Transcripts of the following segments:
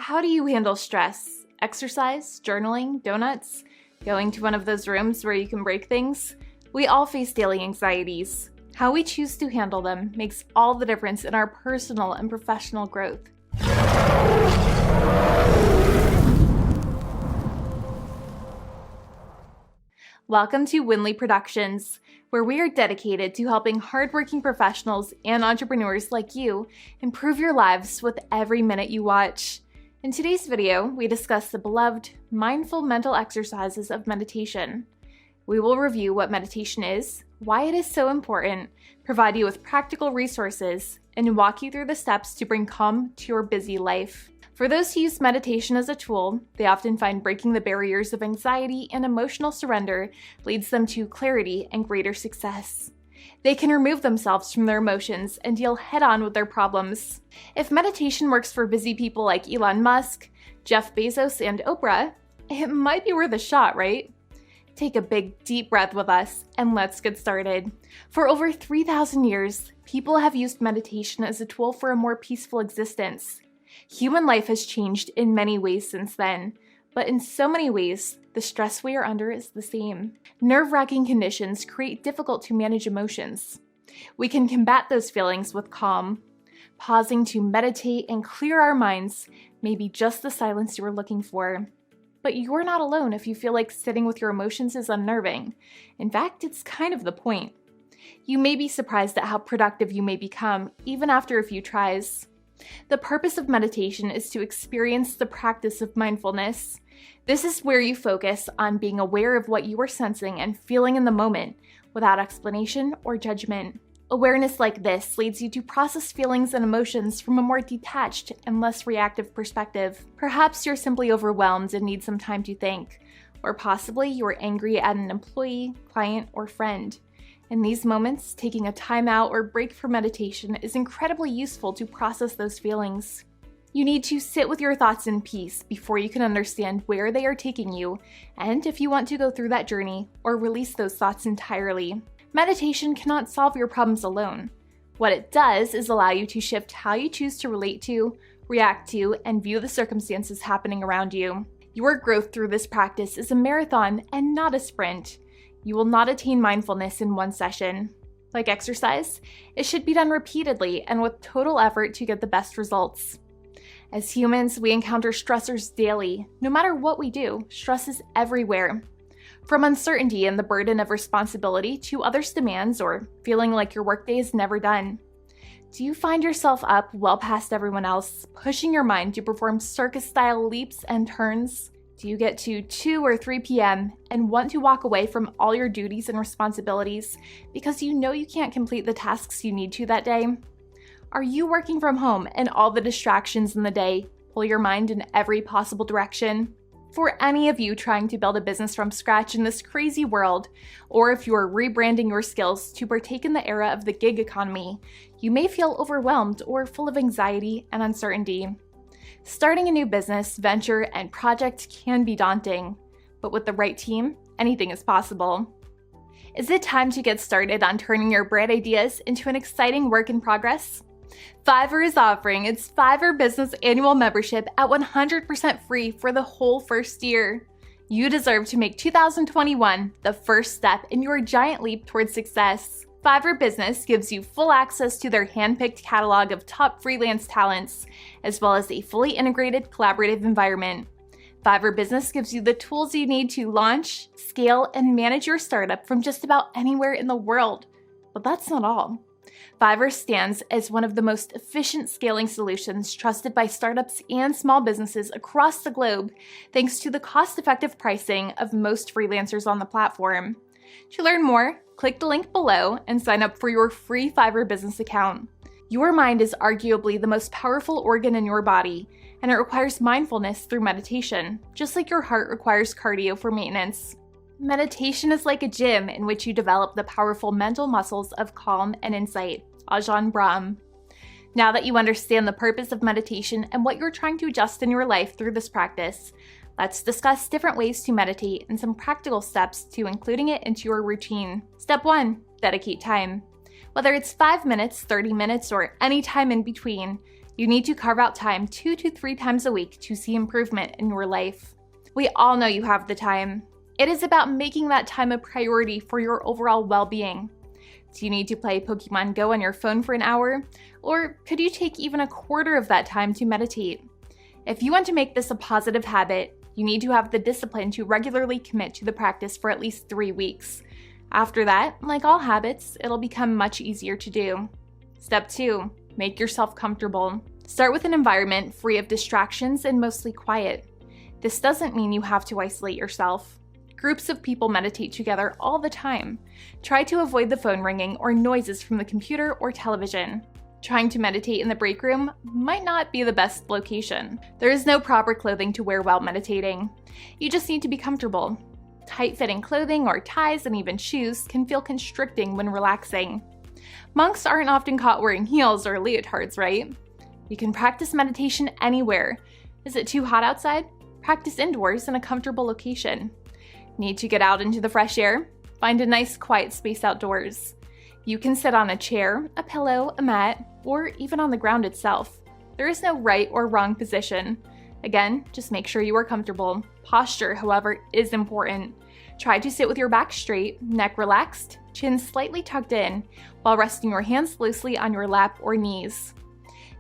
How do you handle stress? Exercise, journaling, donuts, going to one of those rooms where you can break things? We all face daily anxieties. How we choose to handle them makes all the difference in our personal and professional growth. Welcome to Windley Productions, where we are dedicated to helping hardworking professionals and entrepreneurs like you improve your lives with every minute you watch. In today's video, we discuss the beloved mindful mental exercises of meditation. We will review what meditation is, why it is so important, provide you with practical resources, and walk you through the steps to bring calm to your busy life. For those who use meditation as a tool, they often find breaking the barriers of anxiety and emotional surrender leads them to clarity and greater success. They can remove themselves from their emotions and deal head-on with their problems. If meditation works for busy people like Elon Musk, Jeff Bezos, and Oprah, it might be worth a shot, right? Take a big, deep breath with us, and let's get started. For over 3,000 years, people have used meditation as a tool for a more peaceful existence. Human life has changed in many ways since then, but in so many ways, the stress we are under is the same. Nerve-wracking conditions create difficult to manage emotions. We can combat those feelings with calm. Pausing to meditate and clear our minds may be just the silence you are looking for. But you're not alone if you feel like sitting with your emotions is unnerving. In fact, it's kind of the point. You may be surprised at how productive you may become, even after a few tries. The purpose of meditation is to experience the practice of mindfulness. This is where you focus on being aware of what you are sensing and feeling in the moment, without explanation or judgment. Awareness like this leads you to process feelings and emotions from a more detached and less reactive perspective. Perhaps you're simply overwhelmed and need some time to think, or possibly you are angry at an employee, client, or friend. In these moments, taking a time out or break for meditation is incredibly useful to process those feelings. You need to sit with your thoughts in peace before you can understand where they are taking you, and if you want to go through that journey or release those thoughts entirely. Meditation cannot solve your problems alone. What it does is allow you to shift how you choose to relate to, react to, and view the circumstances happening around you. Your growth through this practice is a marathon and not a sprint. You will not attain mindfulness in one session. Like exercise, it should be done repeatedly and with total effort to get the best results. As humans, we encounter stressors daily. No matter what we do, stress is everywhere. From uncertainty and the burden of responsibility to others' demands or feeling like your workday is never done. Do you find yourself up well past everyone else, pushing your mind to perform circus-style leaps and turns? Do you get to 2 or 3 p.m. and want to walk away from all your duties and responsibilities because you know you can't complete the tasks you need to that day? Are you working from home and all the distractions in the day pull your mind in every possible direction? For any of you trying to build a business from scratch in this crazy world, or if you are rebranding your skills to partake in the era of the gig economy, you may feel overwhelmed or full of anxiety and uncertainty. Starting a new business, venture, and project can be daunting, but with the right team, anything is possible. Is it time to get started on turning your bright ideas into an exciting work in progress? Fiverr is offering its Fiverr Business Annual Membership at 100% free for the whole first year. You deserve to make 2021 the first step in your giant leap towards success. Fiverr Business gives you full access to their hand-picked catalog of top freelance talents, as well as a fully integrated collaborative environment. Fiverr Business gives you the tools you need to launch, scale, and manage your startup from just about anywhere in the world. But that's not all. Fiverr stands as one of the most efficient scaling solutions trusted by startups and small businesses across the globe, thanks to the cost-effective pricing of most freelancers on the platform. To learn more, click the link below and sign up for your free Fiverr Business account. Your mind is arguably the most powerful organ in your body, and it requires mindfulness through meditation, just like your heart requires cardio for maintenance. Meditation is like a gym in which you develop the powerful mental muscles of calm and insight. Ajahn Brahm. Now that you understand the purpose of meditation and what you're trying to adjust in your life through this practice, let's discuss different ways to meditate and some practical steps to including it into your routine. Step 1. Dedicate time. Whether it's 5 minutes, 30 minutes, or any time in between, You need to carve out time 2 to 3 times a week to see improvement in your life. We all know you have the time. It is about making that time a priority for your overall well-being. Do you need to play Pokemon Go on your phone for an hour? Or could you take even a quarter of that time to meditate? If you want to make this a positive habit, you need to have the discipline to regularly commit to the practice for at least 3 weeks. After that, like all habits, it'll become much easier to do. Step 2, make yourself comfortable. Start with an environment free of distractions and mostly quiet. This doesn't mean you have to isolate yourself. Groups of people meditate together all the time. Try to avoid the phone ringing or noises from the computer or television. Trying to meditate in the break room might not be the best location. There is no proper clothing to wear while meditating. You just need to be comfortable. Tight-fitting clothing or ties and even shoes can feel constricting when relaxing. Monks aren't often caught wearing heels or leotards, right? You can practice meditation anywhere. Is it too hot outside? Practice indoors in a comfortable location. Need to get out into the fresh air? Find a nice quiet space outdoors. You can sit on a chair, a pillow, a mat, or even on the ground itself. There is no right or wrong position. Again, just make sure you are comfortable. Posture, however, is important. Try to sit with your back straight, neck relaxed, chin slightly tucked in, while resting your hands loosely on your lap or knees.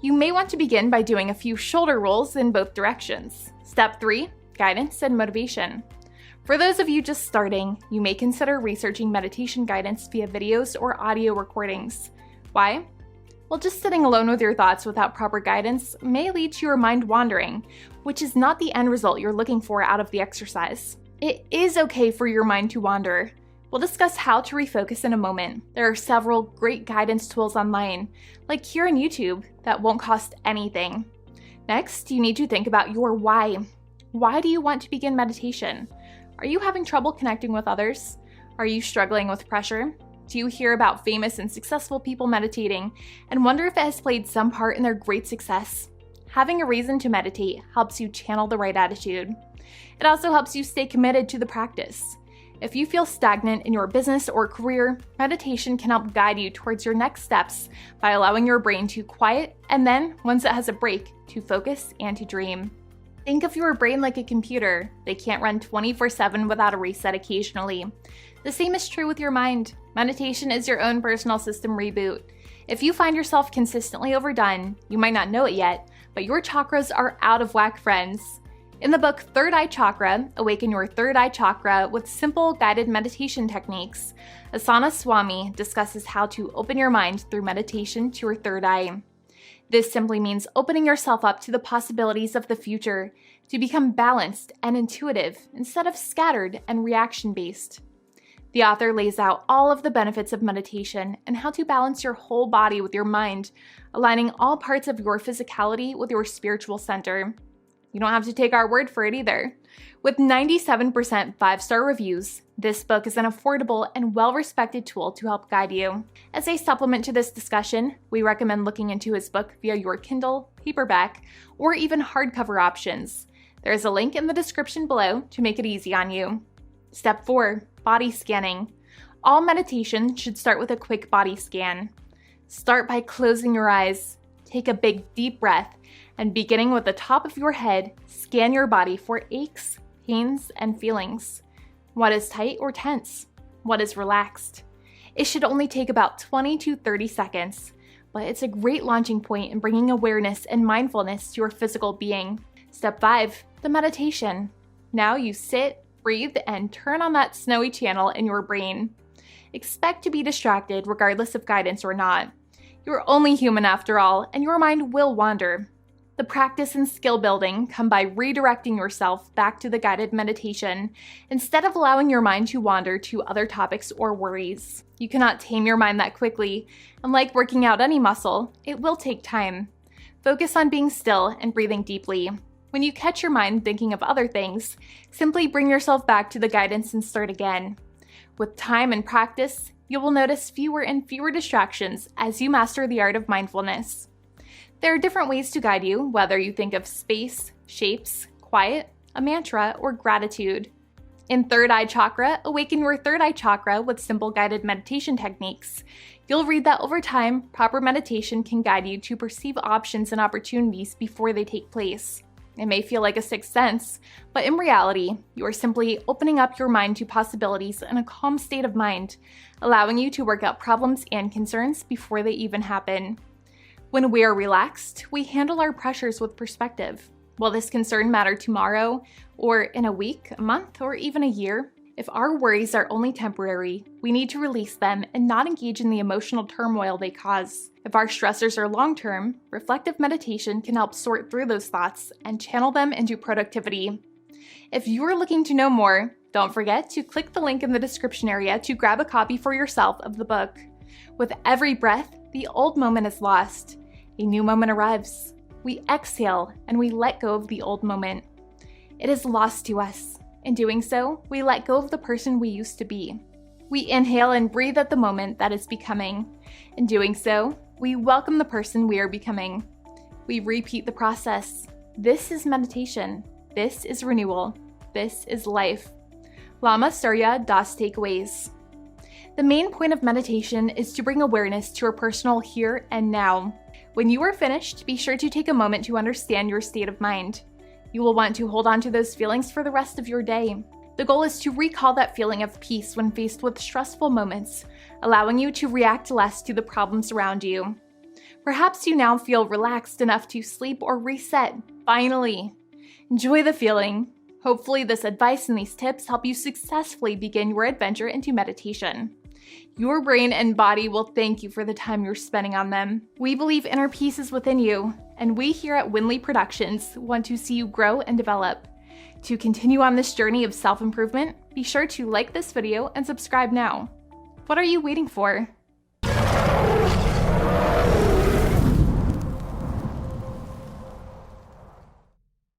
You may want to begin by doing a few shoulder rolls in both directions. Step 3, guidance and motivation. For those of you just starting, you may consider researching meditation guidance via videos or audio recordings. Why? Well, just sitting alone with your thoughts without proper guidance may lead to your mind wandering, which is not the end result you're looking for out of the exercise. It is okay for your mind to wander. We'll discuss how to refocus in a moment. There are several great guidance tools online, like here on YouTube, that won't cost anything. Next, you need to think about your why. Why do you want to begin meditation? Are you having trouble connecting with others? Are you struggling with pressure? Do you hear about famous and successful people meditating and wonder if it has played some part in their great success? Having a reason to meditate helps you channel the right attitude. It also helps you stay committed to the practice. If you feel stagnant in your business or career, meditation can help guide you towards your next steps by allowing your brain to quiet and then, once it has a break, to focus and to dream. Think of your brain like a computer. They can't run 24/7 without a reset occasionally. The same is true with your mind. Meditation is your own personal system reboot. If you find yourself consistently overdone, you might not know it yet, but your chakras are out of whack, friends. In the book Third Eye Chakra, Awaken Your Third Eye Chakra with Simple Guided Meditation Techniques, Asana Swami discusses how to open your mind through meditation to your third eye. This simply means opening yourself up to the possibilities of the future, to become balanced and intuitive instead of scattered and reaction-based. The author lays out all of the benefits of meditation and how to balance your whole body with your mind, aligning all parts of your physicality with your spiritual center. You don't have to take our word for it either. With 97% 5-star reviews, this book is an affordable and well-respected tool to help guide you. As a supplement to this discussion, we recommend looking into his book via your Kindle, paperback, or even hardcover options. There is a link in the description below to make it easy on you. Step 4, body scanning. All meditation should start with a quick body scan. Start by closing your eyes. Take a big deep breath, and beginning with the top of your head, scan your body for aches, pains, and feelings. What is tight or tense? What is relaxed? It should only take about 20 to 30 seconds, but it's a great launching point in bringing awareness and mindfulness to your physical being. Step 5, the meditation. Now you sit, breathe, and turn on that snowy channel in your brain. Expect to be distracted regardless of guidance or not. You're only human after all, and your mind will wander. The practice and skill building come by redirecting yourself back to the guided meditation instead of allowing your mind to wander to other topics or worries. You cannot tame your mind that quickly, and like working out any muscle, it will take time. Focus on being still and breathing deeply. When you catch your mind thinking of other things, simply bring yourself back to the guidance and start again. With time and practice, you will notice fewer and fewer distractions as you master the art of mindfulness. There are different ways to guide you, whether you think of space, shapes, quiet, a mantra, or gratitude. In Third Eye Chakra, Awaken Your Third Eye Chakra with simple guided meditation techniques. You'll read that over time, proper meditation can guide you to perceive options and opportunities before they take place. It may feel like a sixth sense, but in reality, you are simply opening up your mind to possibilities in a calm state of mind, allowing you to work out problems and concerns before they even happen. When we are relaxed, we handle our pressures with perspective. Will this concern matter tomorrow, or in a week, a month, or even a year? If our worries are only temporary, we need to release them and not engage in the emotional turmoil they cause. If our stressors are long-term, reflective meditation can help sort through those thoughts and channel them into productivity. If you are looking to know more, don't forget to click the link in the description area to grab a copy for yourself of the book. With every breath, the old moment is lost. A new moment arrives. We exhale and we let go of the old moment. It is lost to us. In doing so, we let go of the person we used to be. We inhale and breathe at the moment that is becoming. In doing so, we welcome the person we are becoming. We repeat the process. This is meditation. This is renewal. This is life. Lama Surya Das Takeaways. The main point of meditation is to bring awareness to our personal here and now. When you are finished, be sure to take a moment to understand your state of mind. You will want to hold on to those feelings for the rest of your day. The goal is to recall that feeling of peace when faced with stressful moments, allowing you to react less to the problems around you. Perhaps you now feel relaxed enough to sleep or reset. Finally, enjoy the feeling. Hopefully, this advice and these tips help you successfully begin your adventure into meditation. Your brain and body will thank you for the time you're spending on them. We believe inner peace is within you, and we here at Windley Productions want to see you grow and develop. To continue on this journey of self-improvement, be sure to like this video and subscribe now. What are you waiting for?